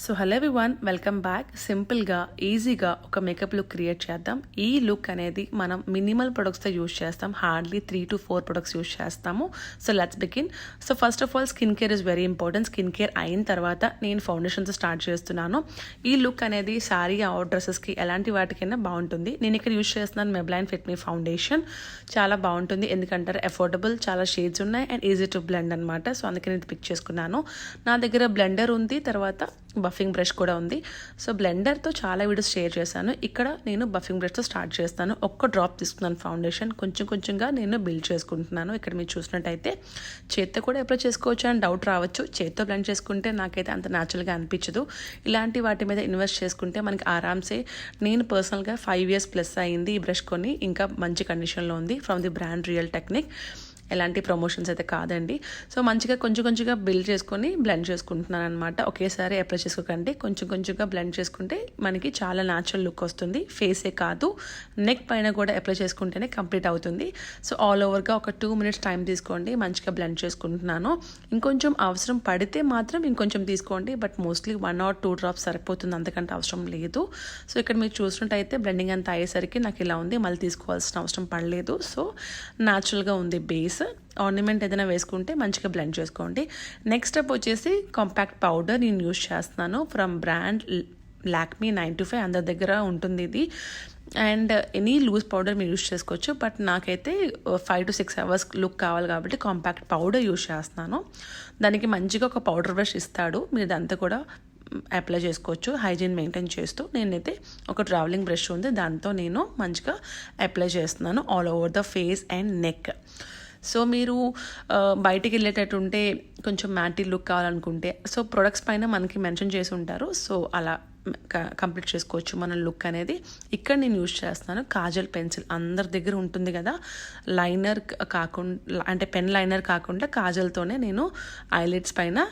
So hello everyone, welcome back. సింపుల్గా ఈజీగా ఒక మేకప్ లుక్ క్రియేట్ చేద్దాం. ఈ లుక్ అనేది మనం మినిమల్ ప్రొడక్ట్స్తో యూజ్ చేస్తాం. హార్డ్లీ 3 to 4 ప్రొడక్ట్స్ యూజ్ చేస్తాము. So let's begin. So first of all skin care is very important. Skin care అయిన తర్వాత నేను ఫౌండేషన్తో స్టార్ట్ చేస్తున్నాను. ఈ లుక్ అనేది శారీ అవుట్ డ్రెస్సెస్కి ఎలాంటి వాటికైనా బాగుంటుంది. నేను ఇక్కడ యూజ్ చేస్తున్నాను మెబ్లైన్ ఫిట్ మీ ఫౌండేషన్. చాలా బాగుంటుంది ఎందుకంటే అఫోర్డబుల్, చాలా షేడ్స్ ఉన్నాయి అండ్ ఈజీ టు బ్లెండ్ అనమాట. సో అందుకే నేను పిక్ చేసుకున్నాను. నా దగ్గర బ్లెండర్ ఉంది, తర్వాత బఫింగ్ బ్రష్ కూడా ఉంది. సో బ్లెండర్తో చాలా వీడియోస్ షేర్ చేశాను. ఇక్కడ నేను బఫింగ్ బ్రష్తో స్టార్ట్ చేస్తాను. ఒక్క డ్రాప్ తీసుకున్నాను ఫౌండేషన్. కొంచెం కొంచెంగా నేను బిల్డ్ చేసుకుంటున్నాను. ఇక్కడ మీరు చూసినట్టయితే చేత్తో కూడా అప్లై చేసుకోవచ్చు అని డౌట్ రావచ్చు. చేత్తో బ్లెండ్ చేసుకుంటే నాకైతే అంత న్యాచురల్గా అనిపించదు. ఇలాంటి వాటి మీద ఇన్వెస్ట్ చేసుకుంటే మనకి ఆరామ్సే. నేను పర్సనల్గా 5 years ప్లస్ అయింది ఈ బ్రష్ కొని. ఇంకా మంచి కండిషన్లో ఉంది. From the brand real technique. ఎలాంటి ప్రమోషన్స్ అయితే కాదండి. సో మంచిగా కొంచెం కొంచెంగా బిల్డ్ చేసుకొని బ్లెండ్ చేసుకుంటున్నాను అనమాట. ఒకేసారి అప్లై చేసుకోకండి. కొంచెం కొంచెంగా బ్లెండ్ చేసుకుంటే మనకి చాలా న్యాచురల్ లుక్ వస్తుంది. ఫేసే కాదు, నెక్ పైన కూడా అప్లై చేసుకుంటేనే కంప్లీట్ అవుతుంది. సో ఆల్ ఓవర్గా ఒక 2 minutes టైం తీసుకోండి. మంచిగా బ్లెండ్ చేసుకుంటున్నాను. ఇంకొంచెం అవసరం పడితే మాత్రం ఇంకొంచెం తీసుకోండి. బట్ మోస్ట్లీ 1 or 2 drops సరిపోతుంది, అంతకంటే అవసరం లేదు. సో ఇక్కడ మీరు చూసినట్టయితే బ్లెండింగ్ అంతా అయ్యేసరికి నాకు ఇలా ఉంది. మళ్ళీ తీసుకోవాల్సిన అవసరం పడలేదు. సో న్యాచురల్గా ఉంది బేస్. ఆర్నమెంట్ ఏదైనా వేసుకుంటే మంచిగా బ్లెండ్ చేసుకోండి. నెక్స్ట్ స్టెప్ వచ్చేసి కాంపాక్ట్ పౌడర్ నేను యూజ్ చేస్తున్నాను ఫ్రమ్ బ్రాండ్ లాక్మీ 925. అందరి దగ్గర ఉంటుంది ఇది. అండ్ ఎనీ లూజ్ పౌడర్ మీరు యూజ్ చేసుకోవచ్చు. బట్ నాకైతే 5 to 6 hours లుక్ కావాలి కాబట్టి కాంపాక్ట్ పౌడర్ యూజ్ చేస్తున్నాను. దానికి మంచిగా ఒక పౌడర్ బ్రష్ ఇస్తాడు. మీరు దాంతో కూడా అప్లై చేసుకోవచ్చు హైజీన్ మెయింటైన్ చేస్తూ. నేనైతే ఒక ట్రావెలింగ్ బ్రష్ ఉంది, దాంతో నేను మంచిగా అప్లై చేస్తున్నాను all over the face and neck. So మీరు బయటికి వెళ్ళేటట్టు ఉంటే కొంచెం మ్యాటీ లుక్ కావాలనుకుంటే సో ప్రొడక్ట్స్ పైన మనకి మెన్షన్ చేసి ఉంటారు. సో అలా కంప్లీట్ చేసుకోవచ్చు మన లుక్ అనేది. ఇక్కడ నేను యూజ్ చేస్తున్నాను కాజల్ పెన్సిల్. అందరి దగ్గర ఉంటుంది కదా, లైనర్ కాకుండా, అంటే పెన్ లైనర్ కాకుండా కాజల్తోనే నేను ఐలిడ్స్ పైన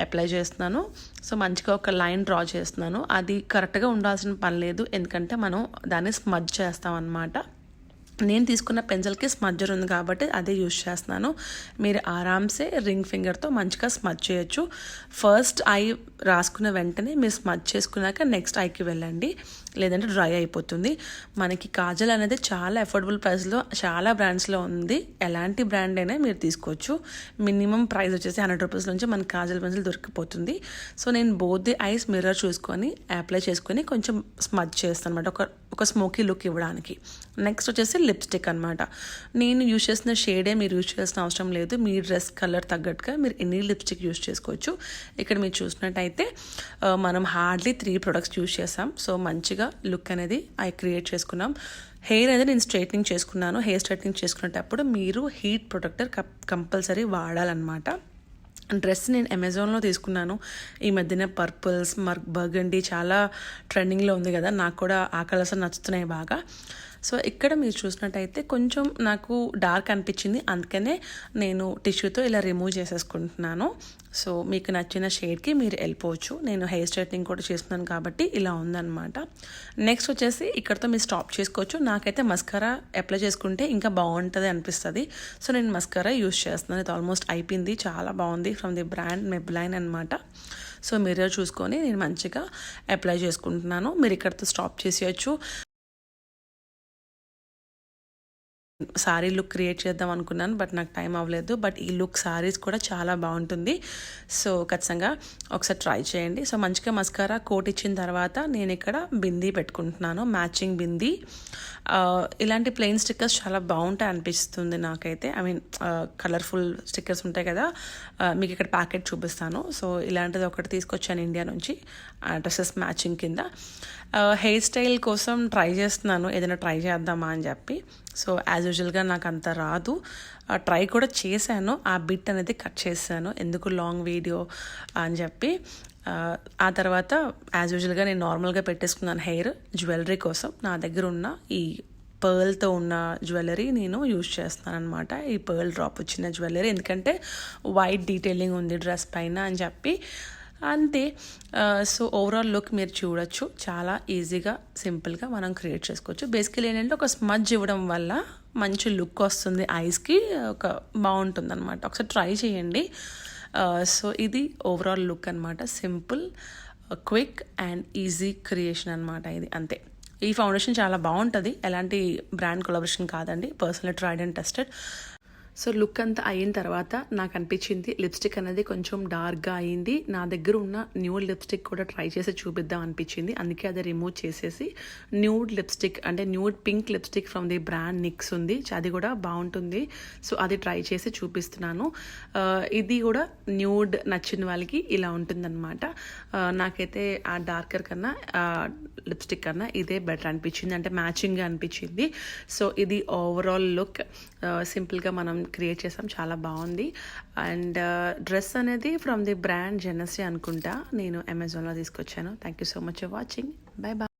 అప్లై చేస్తున్నాను. సో మంచిగా ఒక లైన్ డ్రా చేస్తున్నాను. అది కరెక్ట్గా ఉండాల్సిన పని లేదు, ఎందుకంటే మనం దాన్ని స్మజ్ చేస్తాం అన్నమాట. నేను తీసుకున్న పెన్సిల్కి స్మజ్జర్ ఉంది కాబట్టి అదే యూజ్ చేస్తున్నాను. మీరు ఆరామ్సే రింగ్ ఫింగర్తో మంచిగా స్మజ్ చేయొచ్చు. ఫస్ట్ ఐ రాసుకున్న వెంటనే మీరు స్మజ్ చేసుకున్నాక నెక్స్ట్ ఐకి వెళ్ళండి, లేదంటే డ్రై అయిపోతుంది. మనకి కాజల్ అనేది చాలా అఫోర్డబుల్ ప్రైస్లో చాలా బ్రాండ్స్లో ఉంది. ఎలాంటి బ్రాండ్ అయినా మీరు తీసుకోవచ్చు. మినిమం ప్రైస్ వచ్చేసి 100 rupees నుంచి మనకి కాజల్ పెన్సిల్ దొరికిపోతుంది. సో నేను బోత్ ది ఐస్ మిర్రర్ చూసుకొని అప్లై చేసుకొని కొంచెం స్మజ్ చేస్తాను అనమాట, ఒక స్మోకీ లుక్ ఇవ్వడానికి. నెక్స్ట్ వచ్చేసి లిప్స్టిక్ అనమాట. నేను యూజ్ చేసిన షేడే మీరు యూజ్ చేసిన అవసరం లేదు. మీ డ్రెస్ కలర్ తగ్గట్టుగా మీరు ఎన్ని లిప్స్టిక్ యూజ్ చేసుకోవచ్చు. ఇక్కడ మీరు చూసినట్టయితే మనం హార్డ్లీ 3 products యూజ్ చేసాం. సో మంచిగా లుక్ అనేది క్రియేట్ చేసుకున్నాం. హెయిర్ అనేది నేను స్ట్రైట్నింగ్ చేసుకున్నాను. హెయిర్ స్ట్రైట్నింగ్ చేసుకునేటప్పుడు మీరు హీట్ ప్రొటెక్టర్ కంపల్సరీ వాడాలన్నమాట. డ్రెస్ నేను అమెజాన్లో తీసుకున్నాను. ఈ మధ్యన పర్పుల్స్, బర్గండీ చాలా ట్రెండింగ్లో ఉంది కదా, నాకు కూడా ఆ కలర్స్ నచ్చుతున్నాయి బాగా. సో ఇక్కడ మీరు చూసినట్టయితే కొంచెం నాకు డార్క్ అనిపించింది, అందుకనే నేను టిష్యూతో ఇలా రిమూవ్ చేసేసుకుంటున్నాను. సో మీకు నచ్చిన షేడ్కి మీరు వెళ్ళిపోవచ్చు. నేను హెయిర్ స్ట్రైట్నింగ్ కూడా చేస్తున్నాను కాబట్టి ఇలా ఉందన్నమాట. నెక్స్ట్ వచ్చేసి ఇక్కడతో మీరు స్టాప్ చేసుకోవచ్చు. నాకైతే మస్కారా అప్లై చేసుకుంటే ఇంకా బాగుంటుంది అనిపిస్తుంది. సో నేను మస్కారా యూజ్ చేస్తున్నాను. ఇది ఆల్మోస్ట్ అయిపోయింది. చాలా బాగుంది. ఫ్రమ్ ది బ్రాండ్ మెబ్లైన్ అనమాట. సో మిర్రర్ చూసుకొని నేను మంచిగా అప్లై చేసుకుంటున్నాను. మీరు ఇక్కడతో స్టాప్ చేసేయచ్చు. సారీ లుక్ క్రియేట్ చేద్దాం అనుకున్నాను, బట్ నాకు టైం అవ్వలేదు. బట్ ఈ లుక్ సారీస్ కూడా చాలా బాగుంటుంది. సో ఖచ్చితంగా ఒకసారి ట్రై చేయండి. సో మంచిగా మస్కారా కోట్ ఇచ్చిన తర్వాత నేను ఇక్కడ బిందీ పెట్టుకుంటున్నాను, మ్యాచింగ్ బిందీ. ఇలాంటి ప్లెయిన్ స్టిక్కర్స్ చాలా బాగుంటాయి అనిపిస్తుంది నాకైతే. ఐ మీన్ కలర్ఫుల్ స్టిక్కర్స్ ఉంటాయి కదా, మీకు ఇక్కడ ప్యాకెట్ చూపిస్తాను. సో ఇలాంటిది ఒకటి తీసుకొచ్చాను ఇండియా నుంచి, డ్రెస్సెస్ మ్యాచింగ్ కింద. హెయిర్ స్టైల్ కోసం ట్రై చేస్తున్నాను, ఏదైనా ట్రై చేద్దామా అని చెప్పి. సో యాజ్ యూజువల్గా నాకు అంత రాదు. ట్రై కూడా చేశాను, ఆ బిట్ అనేది కట్ చేశాను, ఎందుకు లాంగ్ వీడియో అని చెప్పి. ఆ తర్వాత యాజ్ యూజువల్గా నేను నార్మల్గా పెట్టేసుకున్నాను హెయిర్. జ్యువెలరీ కోసం నా దగ్గర ఉన్న ఈ పర్ల్తో ఉన్న జ్యువెలరీ నేను యూజ్ చేస్తాను అనమాట. ఈ పర్ల్ డ్రాప్ వచ్చిన జ్యువెలరీ, ఎందుకంటే వైట్ డీటెయిలింగ్ ఉంది డ్రెస్ పైన అని చెప్పి. అంతే. సో ఓవరాల్ లుక్ మీరు చూడొచ్చు. చాలా ఈజీగా సింపుల్గా మనం క్రియేట్ చేసుకోవచ్చు. బేసికలీ ఏంటంటే ఒక స్మజ్ ఇవ్వడం వల్ల మంచి లుక్ వస్తుంది, ఐస్కి ఒక బాగుంటుంది అనమాట. ఒకసారి ట్రై చేయండి. సో ఇది ఓవరాల్ లుక్ అనమాట. Simple quick and easy creation అనమాట ఇది, అంతే. ఈ ఫౌండేషన్ చాలా బాగుంటుంది, ఎలాంటి బ్రాండ్ కొలాబరేషన్ కాదండి, personal tried and tested. So look అంతా అయిన తర్వాత నాకు అనిపించింది లిప్స్టిక్ అనేది కొంచెం డార్క్గా అయింది. నా దగ్గర ఉన్న న్యూడ్ లిప్స్టిక్ కూడా ట్రై చేసి చూపిద్దాం అనిపించింది, అందుకే అది రిమూవ్ చేసేసి న్యూడ్ లిప్స్టిక్ అంటే nude pink lipstick from the brand NYX ఉంది, అది కూడా బాగుంటుంది. సో అది ట్రై చేసి చూపిస్తున్నాను. ఇది కూడా న్యూడ్ నచ్చిన వాళ్ళకి ఇలా ఉంటుందన్నమాట. నాకైతే ఆ డార్కర్ కన్నా లిప్స్టిక్ కన్నా ఇదే బెటర్ అనిపించింది, అంటే మ్యాచింగ్గా అనిపించింది. సో ఇది ఓవరాల్ లుక్ సింపుల్గా మనం క్రియేట్ చేసాం, చాలా బాగుంది. అండ్ డ్రెస్ అనేది ఫ్రమ్ ది బ్రాండ్ జెనసీ అనుకుంటా, నేను అమెజాన్లో తీసుకొచ్చాను. Thank you so much for watching. Bye bye.